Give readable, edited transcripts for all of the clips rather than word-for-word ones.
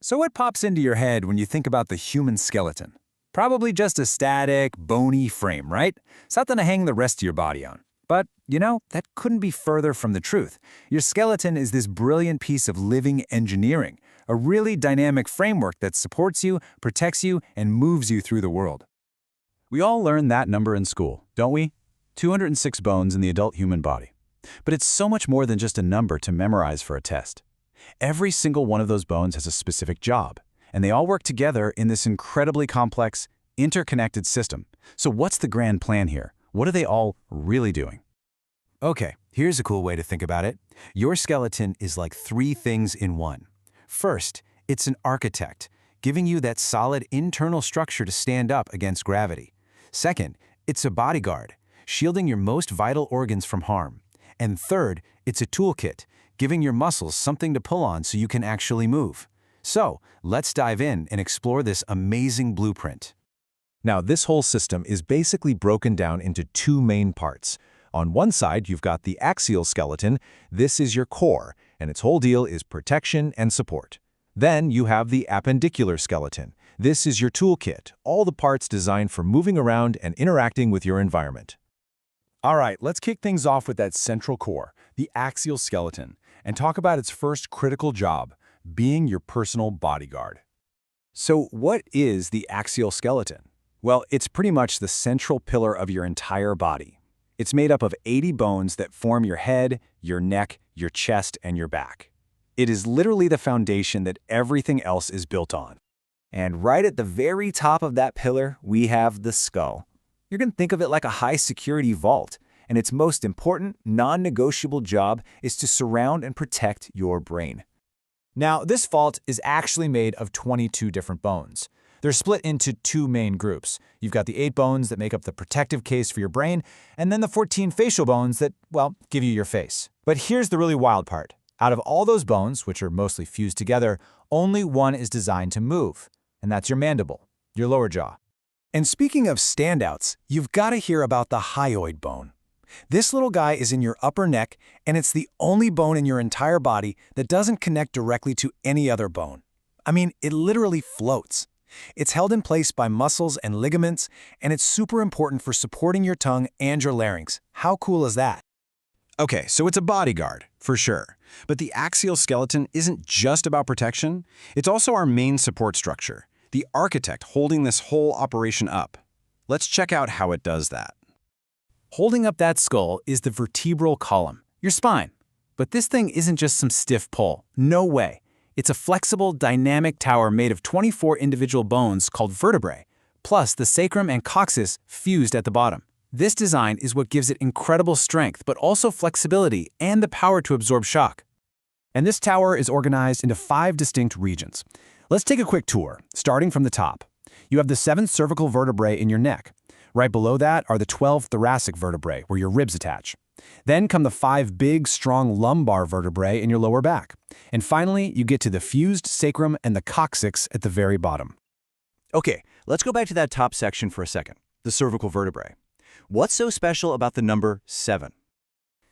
So what pops into your head when you think about the human skeleton? Probably just a static, bony frame, right? Something to hang the rest of your body on. But, that couldn't be further from the truth. Your skeleton is this brilliant piece of living engineering, a really dynamic framework that supports you, protects you, and moves you through the world. We all learn that number in school, don't we? 206 bones in the adult human body. But it's so much more than just a number to memorize for a test. Every single one of those bones has a specific job, and they all work together in this incredibly complex, interconnected system. So what's the grand plan here? What are they all really doing? Okay, here's a cool way to think about it. Your skeleton is like three things in one. First, it's an architect, giving you that solid internal structure to stand up against gravity. Second, it's a bodyguard, shielding your most vital organs from harm. And third, it's a toolkit, giving your muscles something to pull on so you can actually move. So, let's dive in and explore this amazing blueprint. Now, this whole system is basically broken down into two main parts. On one side, you've got the axial skeleton. This is your core, and its whole deal is protection and support. Then you have the appendicular skeleton. This is your toolkit, all the parts designed for moving around and interacting with your environment. All right, let's kick things off with that central core, the axial skeleton, and talk about its first critical job, being your personal bodyguard. So what is the axial skeleton? Well, it's pretty much the central pillar of your entire body. It's made up of 80 bones that form your head, your neck, your chest, and your back. It is literally the foundation that everything else is built on. And right at the very top of that pillar, we have the skull. You're going to think of it like a high-security vault, and its most important, non-negotiable job is to surround and protect your brain. Now, this vault is actually made of 22 different bones. They're split into two main groups. You've got the 8 bones that make up the protective case for your brain, and then the 14 facial bones that, well, give you your face. But here's the really wild part. Out of all those bones, which are mostly fused together, only one is designed to move, and that's your mandible, your lower jaw. And speaking of standouts, you've got to hear about the hyoid bone. This little guy is in your upper neck, and it's the only bone in your entire body that doesn't connect directly to any other bone. I mean, it literally floats. It's held in place by muscles and ligaments, and it's super important for supporting your tongue and your larynx. How cool is that? Okay, so it's a bodyguard, for sure. But the axial skeleton isn't just about protection. It's also our main support structure, the architect holding this whole operation up. Let's check out how it does that. Holding up that skull is the vertebral column, your spine. But this thing isn't just some stiff pole. No way. It's a flexible, dynamic tower made of 24 individual bones called vertebrae, plus the sacrum and coccyx fused at the bottom. This design is what gives it incredible strength, but also flexibility and the power to absorb shock. And this tower is organized into 5 distinct regions. Let's take a quick tour, starting from the top. You have the 7 cervical vertebrae in your neck. Right below that are the 12 thoracic vertebrae, where your ribs attach. Then come the 5 big, strong lumbar vertebrae in your lower back. And finally, you get to the fused sacrum and the coccyx at the very bottom. Okay, let's go back to that top section for a second, the cervical vertebrae. What's so special about the number 7?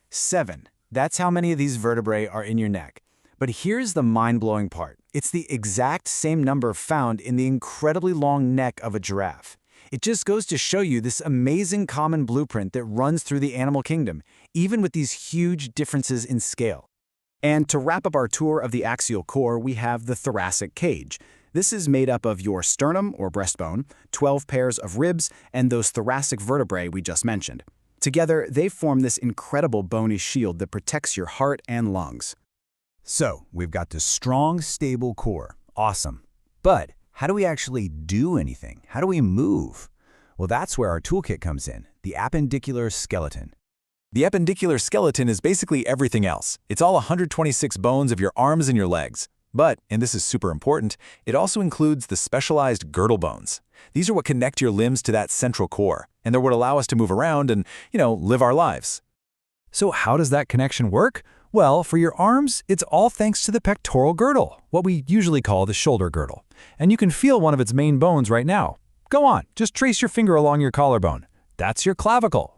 7. That's how many of these vertebrae are in your neck. But here's the mind-blowing part. It's the exact same number found in the incredibly long neck of a giraffe. It just goes to show you this amazing common blueprint that runs through the animal kingdom, even with these huge differences in scale. And to wrap up our tour of the axial core, we have the thoracic cage. This is made up of your sternum, or breastbone, 12 pairs of ribs, and those thoracic vertebrae we just mentioned. Together, they form this incredible bony shield that protects your heart and lungs. So, we've got this strong, stable core. Awesome. But how do we actually do anything? How do we move? Well, that's where our toolkit comes in, the appendicular skeleton. The appendicular skeleton is basically everything else. It's all 126 bones of your arms and your legs. But, and this is super important, it also includes the specialized girdle bones. These are what connect your limbs to that central core, and they're what allow us to move around and, live our lives. So how does that connection work? Well, for your arms, it's all thanks to the pectoral girdle, what we usually call the shoulder girdle. And you can feel one of its main bones right now. Go on, just trace your finger along your collarbone. That's your clavicle.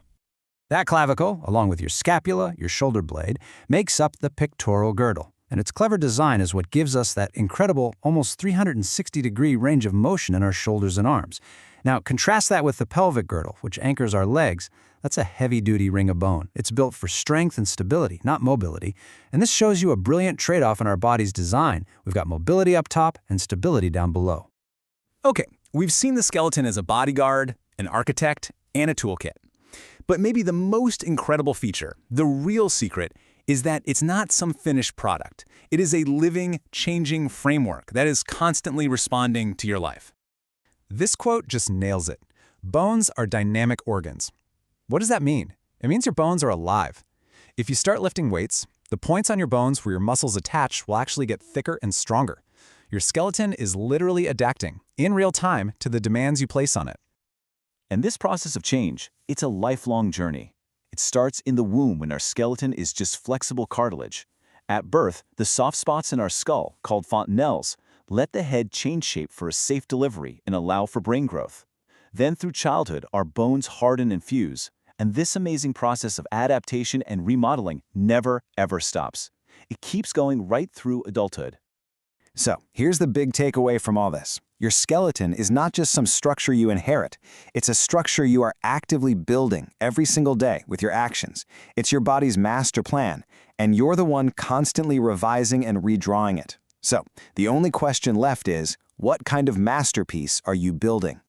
That clavicle, along with your scapula, your shoulder blade, makes up the pectoral girdle. And its clever design is what gives us that incredible, almost 360-degree range of motion in our shoulders and arms. Now, contrast that with the pelvic girdle, which anchors our legs. That's a heavy-duty ring of bone. It's built for strength and stability, not mobility. And this shows you a brilliant trade-off in our body's design. We've got mobility up top and stability down below. Okay, we've seen the skeleton as a bodyguard, an architect, and a toolkit. But maybe the most incredible feature, the real secret, is that it's not some finished product. It is a living, changing framework that is constantly responding to your life. This quote just nails it. Bones are dynamic organs. What does that mean? It means your bones are alive. If you start lifting weights, the points on your bones where your muscles attach will actually get thicker and stronger. Your skeleton is literally adapting, in real time, to the demands you place on it. And this process of change, it's a lifelong journey. It starts in the womb when our skeleton is just flexible cartilage. At birth, the soft spots in our skull, called fontanelles, let the head change shape for a safe delivery and allow for brain growth. Then through childhood, our bones harden and fuse, and this amazing process of adaptation and remodeling never, ever stops. It keeps going right through adulthood. So, here's the big takeaway from all this. Your skeleton is not just some structure you inherit. It's a structure you are actively building every single day with your actions. It's your body's master plan, and you're the one constantly revising and redrawing it. So, the only question left is, what kind of masterpiece are you building?